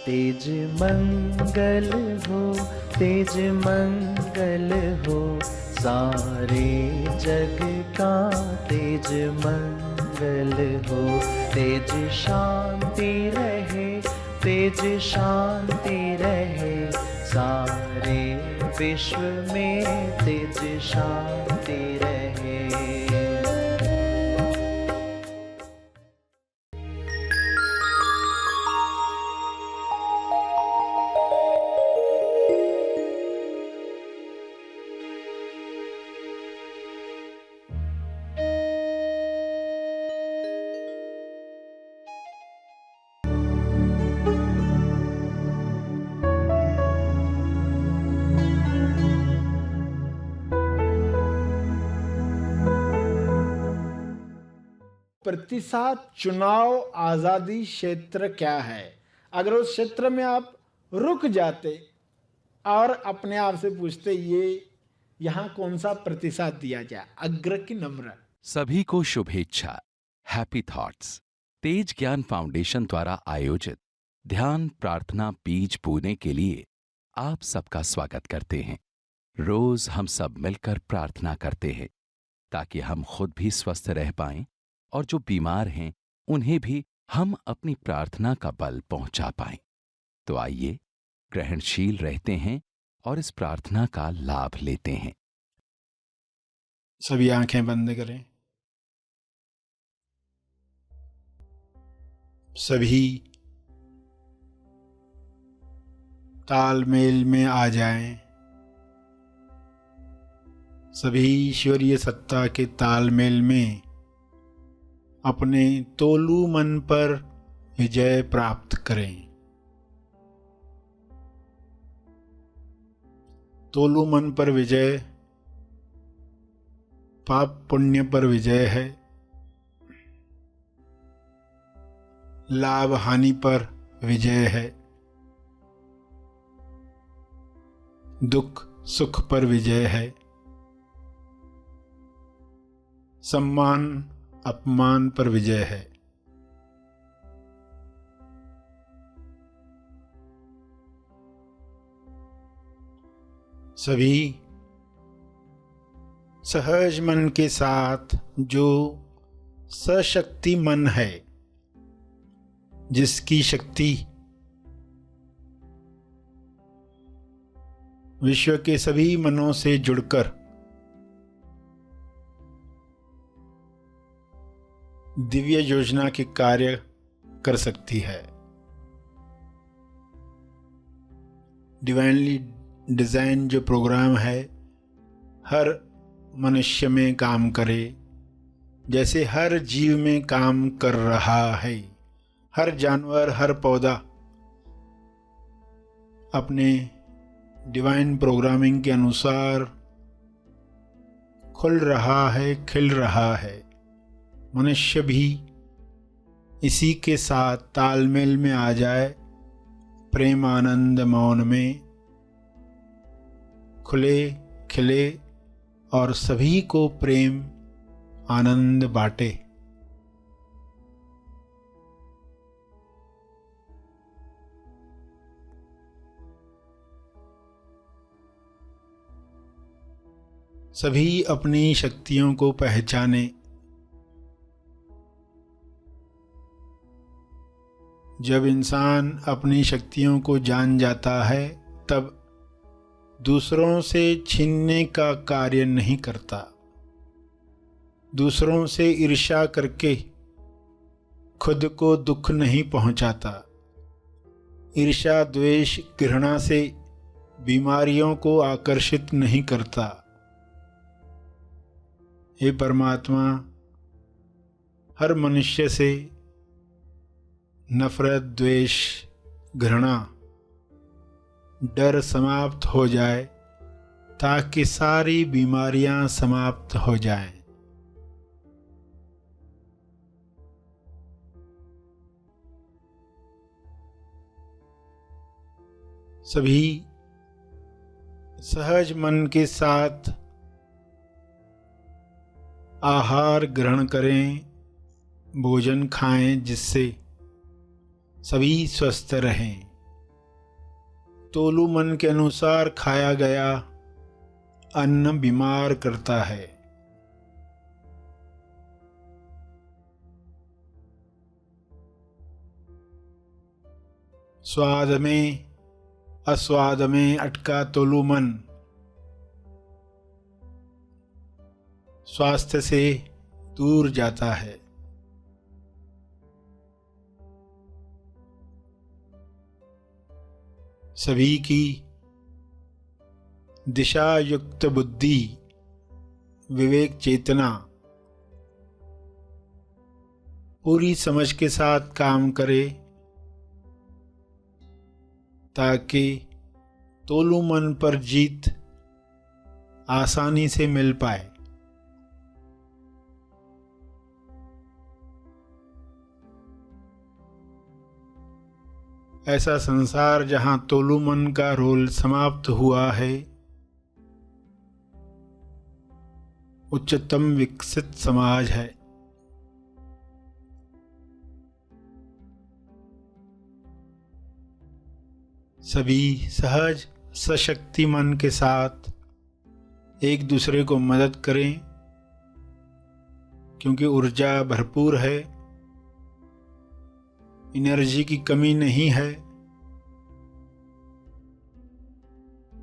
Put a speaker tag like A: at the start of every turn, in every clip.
A: तेज मंगल हो, तेज मंगल हो, सारे जग का तेज मंगल हो। तेज शांति रहे, तेज शांति रहे, सारे विश्व में तेज शांति रहे।
B: प्रतिशत चुनाव आजादी क्षेत्र क्या है? अगर उस क्षेत्र में आप रुक जाते और अपने आप से पूछते ये यहाँ कौन सा प्रतिशत दिया जाए, अग्र की नम्र।
C: सभी को शुभेच्छा। हैप्पी थॉट्स तेज ज्ञान फाउंडेशन द्वारा आयोजित ध्यान प्रार्थना बीज बोने के लिए आप सबका स्वागत करते हैं। रोज हम सब मिलकर प्रार्थना करते हैं ताकि हम खुद भी स्वस्थ रह पाएं और जो बीमार हैं उन्हें भी हम अपनी प्रार्थना का बल पहुंचा पाएं। तो आइए ग्रहणशील रहते हैं और इस प्रार्थना का लाभ लेते हैं।
B: सभी आंखें बंद करें। सभी तालमेल में आ जाएं। सभी ईश्वरीय सत्ता के तालमेल में अपने तोलू मन पर विजय प्राप्त करें। तोलू मन पर विजय पाप पुण्य पर विजय है, लाभ हानि पर विजय है, दुख सुख पर विजय है, सम्मान अपमान पर विजय है। सभी सहज मन के साथ जो सशक्ति मन है, जिसकी शक्ति विश्व के सभी मनों से जुड़कर दिव्य योजना के कार्य कर सकती है, डिवाइनली डिजाइन जो प्रोग्राम है हर मनुष्य में काम करे, जैसे हर जीव में काम कर रहा है। हर जानवर हर पौधा अपने डिवाइन प्रोग्रामिंग के अनुसार खुल रहा है, खिल रहा है। मनुष्य भी इसी के साथ तालमेल में आ जाए, प्रेम आनंद मौन में खुले खिले और सभी को प्रेम आनंद बांटे। सभी अपनी शक्तियों को पहचाने। जब इंसान अपनी शक्तियों को जान जाता है तब दूसरों से छीनने का कार्य नहीं करता, दूसरों से ईर्ष्या करके खुद को दुख नहीं पहुंचाता। ईर्ष्या द्वेष घृणा से बीमारियों को आकर्षित नहीं करता। हे परमात्मा, हर मनुष्य से नफरत द्वेष घृणा डर समाप्त हो जाए ताकि सारी बीमारियां समाप्त हो जाएं। सभी सहज मन के साथ आहार ग्रहण करें, भोजन खाएं जिससे सभी स्वस्थ रहें। तोलू मन के अनुसार खाया गया अन्न बीमार करता है। स्वाद में अस्वाद में अटका तोलू मन स्वास्थ्य से दूर जाता है। सभी की दिशा युक्त बुद्धि, विवेक चेतना पूरी समझ के साथ काम करे ताकि तोलू मन पर जीत आसानी से मिल पाए। ऐसा संसार जहां तोलू मन का रोल समाप्त हुआ है, उच्चतम विकसित समाज है। सभी सहज सशक्ति मन के साथ एक दूसरे को मदद करें, क्योंकि ऊर्जा भरपूर है, एनर्जी की कमी नहीं है।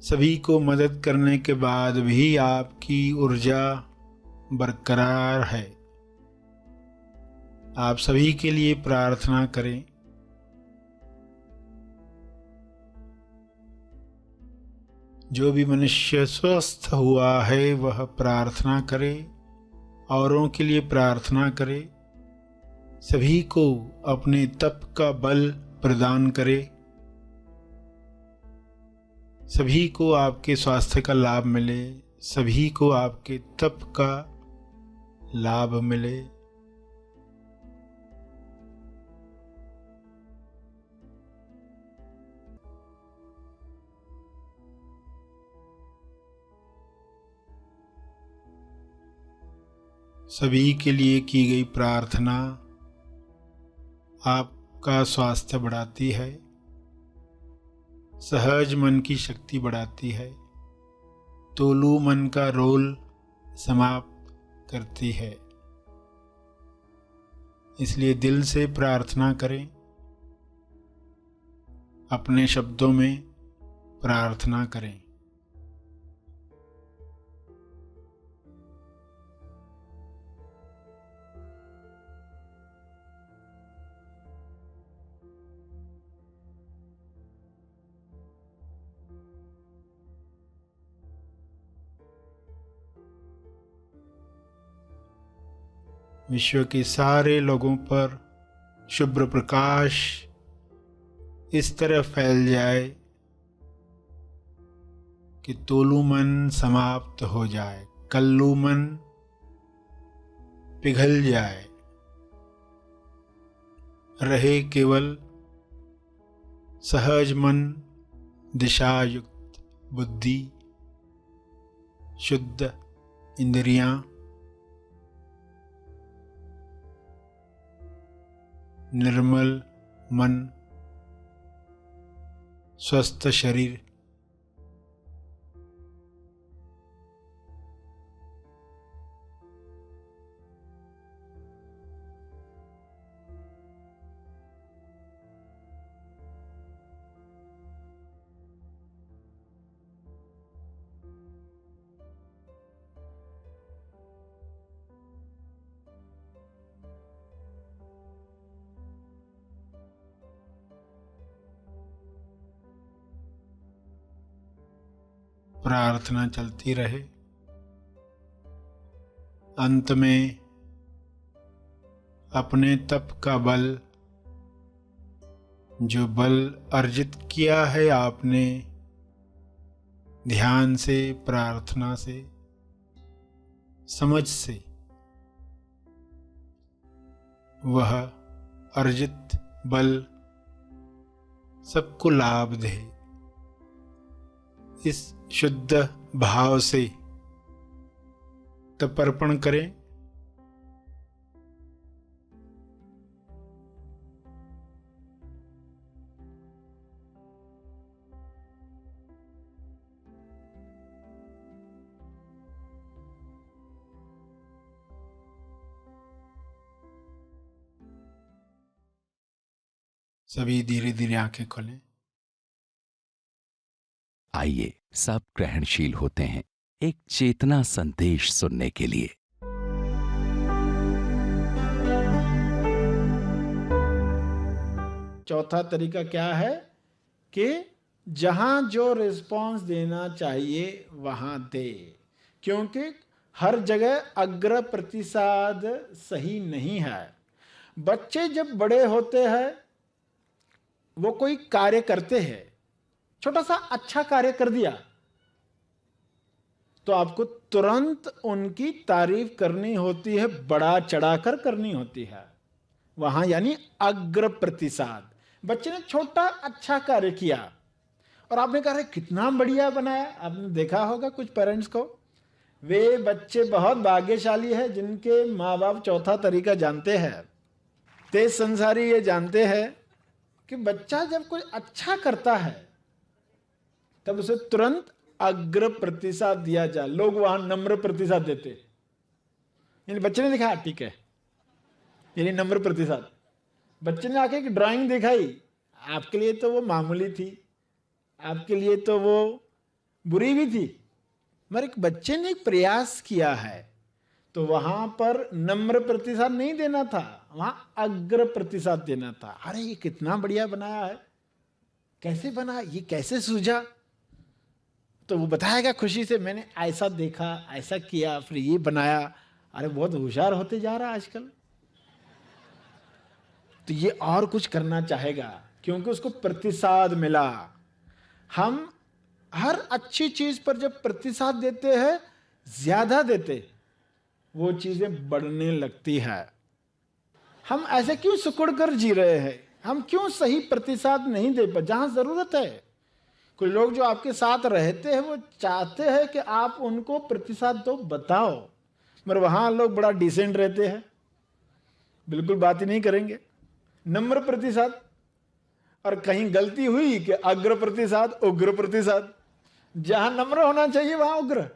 B: सभी को मदद करने के बाद भी आपकी ऊर्जा बरकरार है। आप सभी के लिए प्रार्थना करें। जो भी मनुष्य स्वस्थ हुआ है वह प्रार्थना करे, औरों के लिए प्रार्थना करे, सभी को अपने तप का बल प्रदान करे, सभी को आपके स्वास्थ्य का लाभ मिले, सभी को आपके तप का लाभ मिले। सभी के लिए की गई प्रार्थना आपका स्वास्थ्य बढ़ाती है, सहज मन की शक्ति बढ़ाती है, तोलू मन का रोल समाप्त करती है। इसलिए दिल से प्रार्थना करें, अपने शब्दों में प्रार्थना करें। विश्व के सारे लोगों पर शुभ्र प्रकाश इस तरह फैल जाए कि तोलू मन समाप्त हो जाए, कल्लू मन पिघल जाए, रहे केवल सहज मन, दिशायुक्त बुद्धि, शुद्ध इंद्रियां, निर्मल मन, स्वस्थ शरीर। प्रार्थना चलती रहे। अंत में अपने तप का बल, जो बल अर्जित किया है आपने ध्यान से, प्रार्थना से, समझ से, वह अर्जित बल सबको लाभ दे। इस शुद्ध भाव से तर्पण करें। सभी धीरे धीरे आंखें खोलें।
C: आइए सब ग्रहणशील होते हैं एक चेतना संदेश सुनने के लिए।
B: चौथा तरीका क्या है कि जहां जो रिस्पॉन्स देना चाहिए वहां दे, क्योंकि हर जगह अग्र प्रतिसाद सही नहीं है। बच्चे जब बड़े होते हैं वो कोई कार्य करते हैं, छोटा सा अच्छा कार्य कर दिया तो आपको तुरंत उनकी तारीफ करनी होती है, बढ़ा चढ़ाकर करनी होती है। वहां यानी अग्र प्रतिसाद। बच्चे ने छोटा अच्छा कार्य किया और आपने कहा कितना बढ़िया बनाया। आपने देखा होगा कुछ पेरेंट्स को, वे बच्चे बहुत भाग्यशाली है जिनके माँ बाप चौथा तरीका जानते हैं। तेज संसारी ये जानते हैं कि बच्चा जब कोई अच्छा करता है तब उसे तुरंत अग्र प्रतिसाद दिया जाए। लोग वहां नम्र प्रतिसाद देते, यानी बच्चे ने दिखाया ठीक है, यानी नम्र प्रतिसाद। बच्चे ने आके एक ड्राइंग दिखाई, आपके लिए तो वो मामूली थी, आपके लिए तो वो बुरी भी थी, मगर एक बच्चे ने एक प्रयास किया है तो वहां पर नम्र प्रतिसाद नहीं देना था, वहां अग्र प्रतिसाद देना था। अरे ये कितना बढ़िया बनाया है, कैसे बना, ये कैसे सूझा, तो वो बताएगा खुशी से मैंने ऐसा देखा, ऐसा किया, फिर ये बनाया। अरे बहुत होशियार होते जा रहा है आजकल, तो ये और कुछ करना चाहेगा क्योंकि उसको प्रतिसाद मिला। हम हर अच्छी चीज पर जब प्रतिसाद देते हैं, ज्यादा देते, वो चीजें बढ़ने लगती है। हम ऐसे क्यों सिकुड़ कर जी रहे हैं, हम क्यों सही प्रतिसाद नहीं दे पा जहां जरूरत है। कोई लोग जो आपके साथ रहते हैं वो चाहते हैं कि आप उनको प्रतिसाद दो, बताओ, मगर वहां लोग बड़ा डिसेंट रहते हैं, बिल्कुल बात ही नहीं करेंगे, नम्र प्रतिसाद। और कहीं गलती हुई कि अग्र प्रतिसाद, उग्र प्रतिसाद। जहां नम्र होना चाहिए वहां उग्र,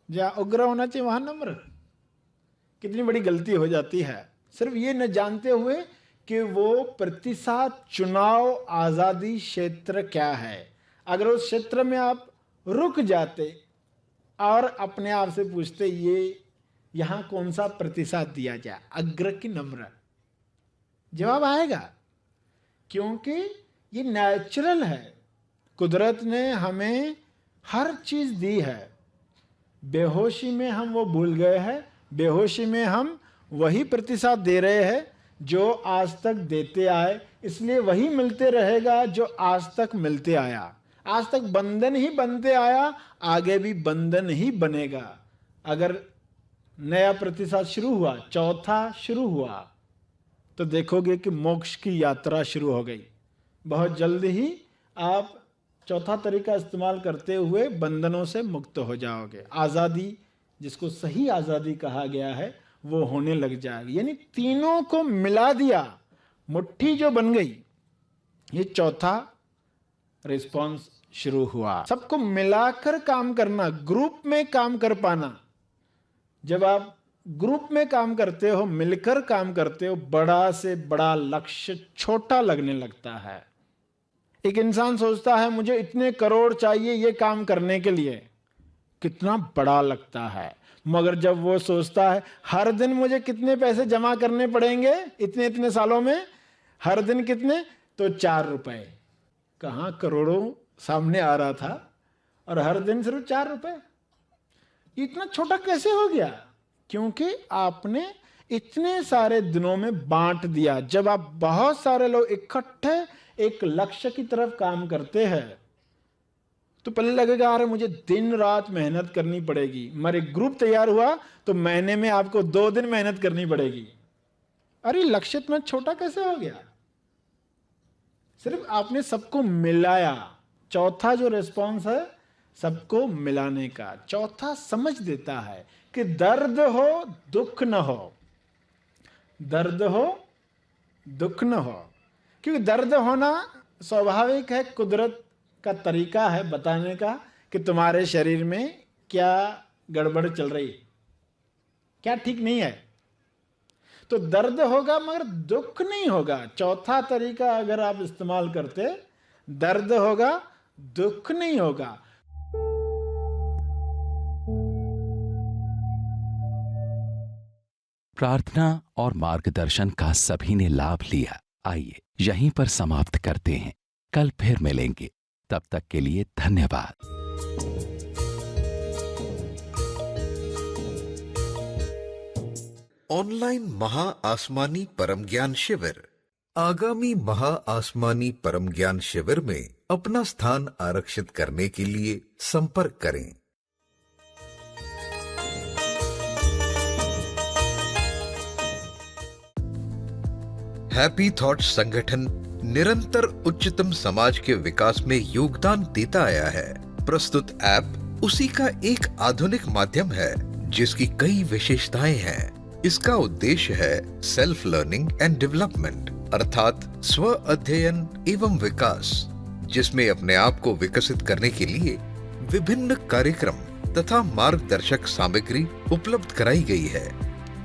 B: जहां उग्र होना चाहिए वहां नम्र। कितनी बड़ी गलती हो जाती है, सिर्फ ये न जानते हुए कि वो प्रतिसाद चुनाव आजादी क्षेत्र क्या है। अगर उस क्षेत्र में आप रुक जाते और अपने आप से पूछते ये यहां कौन सा प्रतिसाद दिया जाए, अग्र की नम्र, जवाब आएगा, क्योंकि ये नेचुरल है। कुदरत ने हमें हर चीज दी है, बेहोशी में हम वो भूल गए हैं, बेहोशी में हम वही प्रतिसाद दे रहे हैं जो आज तक देते आए, इसलिए वही मिलते रहेगा जो आज तक मिलते आया। आज तक बंधन ही बनते आया, आगे भी बंधन ही बनेगा। अगर नया प्रतिसाद शुरू हुआ, चौथा शुरू हुआ, तो देखोगे कि मोक्ष की यात्रा शुरू हो गई। बहुत जल्द ही आप चौथा तरीका इस्तेमाल करते हुए बंधनों से मुक्त हो जाओगे। आज़ादी, जिसको सही आज़ादी कहा गया है, वो होने लग जाएगी। यानी तीनों को मिला दिया, मुट्ठी जो बन गई, ये चौथा रिस्पॉन्स शुरू हुआ। सबको मिलाकर काम करना, ग्रुप में काम कर पाना। जब आप ग्रुप में काम करते हो, मिलकर काम करते हो, बड़ा से बड़ा लक्ष्य छोटा लगने लगता है। एक इंसान सोचता है मुझे इतने करोड़ चाहिए ये काम करने के लिए, कितना बड़ा लगता है। मगर जब वो सोचता है हर दिन मुझे कितने पैसे जमा करने पड़ेंगे इतने इतने सालों में, हर दिन कितने, तो 4 रुपए, कहां करोड़ों सामने आ रहा था और हर दिन सिर्फ 4 रुपए। इतना छोटा कैसे हो गया? क्योंकि आपने इतने सारे दिनों में बांट दिया। जब आप बहुत सारे लोग इकट्ठे एक लक्ष्य की तरफ काम करते हैं तो पहले लगेगा अरे मुझे दिन रात मेहनत करनी पड़ेगी, मगर एक ग्रुप तैयार हुआ तो महीने में आपको 2 दिन मेहनत करनी पड़ेगी। अरे लक्ष्य इतना छोटा कैसे हो गया? सिर्फ आपने सबको मिलाया। चौथा जो रिस्पॉन्स है सबको मिलाने का। चौथा समझ देता है कि दर्द हो दुख न हो, दर्द हो दुख न हो, क्योंकि दर्द होना स्वाभाविक है, कुदरत का तरीका है बताने का कि तुम्हारे शरीर में क्या गड़बड़ चल रही है, क्या ठीक नहीं है। तो दर्द होगा मगर दुख नहीं होगा। चौथा तरीका अगर आप इस्तेमाल करते, दर्द होगा दुख नहीं होगा।
C: प्रार्थना और मार्गदर्शन का सभी ने लाभ लिया। आइए यहीं पर समाप्त करते हैं, कल फिर मिलेंगे। तब तक के लिए धन्यवाद।
D: ऑनलाइन महा आसमानी परम ज्ञान शिविर। आगामी महा आसमानी परम ज्ञान शिविर में अपना स्थान आरक्षित करने के लिए संपर्क करें। हैप्पी थॉट्स संगठन निरंतर उच्चतम समाज के विकास में योगदान देता आया है। प्रस्तुत ऐप उसी का एक आधुनिक माध्यम है जिसकी कई विशेषताएं हैं। इसका उद्देश्य है सेल्फ लर्निंग एंड डेवलपमेंट, अर्थात स्व अध्ययन एवं विकास, जिसमें अपने आप को विकसित करने के लिए विभिन्न कार्यक्रम तथा मार्गदर्शक सामग्री उपलब्ध कराई गई है।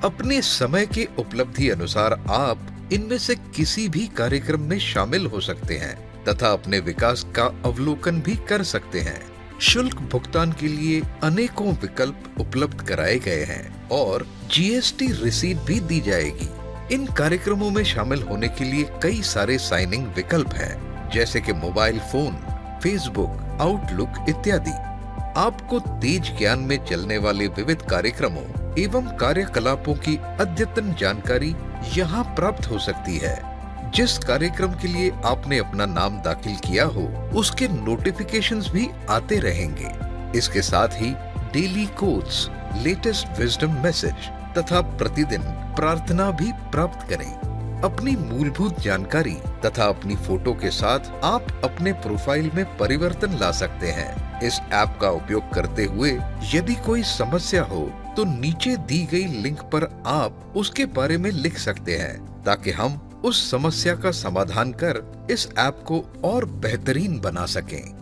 D: अपने समय के उपलब्धि अनुसार आप इनमें से किसी भी कार्यक्रम में शामिल हो सकते हैं तथा अपने विकास का अवलोकन भी कर सकते हैं। शुल्क भुगतान के लिए अनेकों विकल्प उपलब्ध कराए गए हैं और जीएसटी रिसीट भी दी जाएगी। इन कार्यक्रमों में शामिल होने के लिए कई सारे साइनिंग विकल्प हैं, जैसे कि मोबाइल फोन, फेसबुक, आउटलुक इत्यादि। आपको तेज ज्ञान में चलने वाले विविध कार्यक्रमों एवं कार्यकलापों की अद्यतन जानकारी यहाँ प्राप्त हो सकती है। जिस कार्यक्रम के लिए आपने अपना नाम दाखिल किया हो उसके नोटिफिकेशंस भी आते रहेंगे। इसके साथ ही daily quotes, latest wisdom message तथा प्रतिदिन प्रार्थना भी प्राप्त करें। अपनी मूलभूत जानकारी तथा अपनी फोटो के साथ आप अपने प्रोफाइल में परिवर्तन ला सकते हैं। इस ऐप का उपयोग करते हुए यदि कोई समस्या हो तो नीचे दी गई लिंक पर आप उसके बारे में लिख सकते हैं ताकि हम उस समस्या का समाधान कर इस ऐप को और बेहतरीन बना सकें।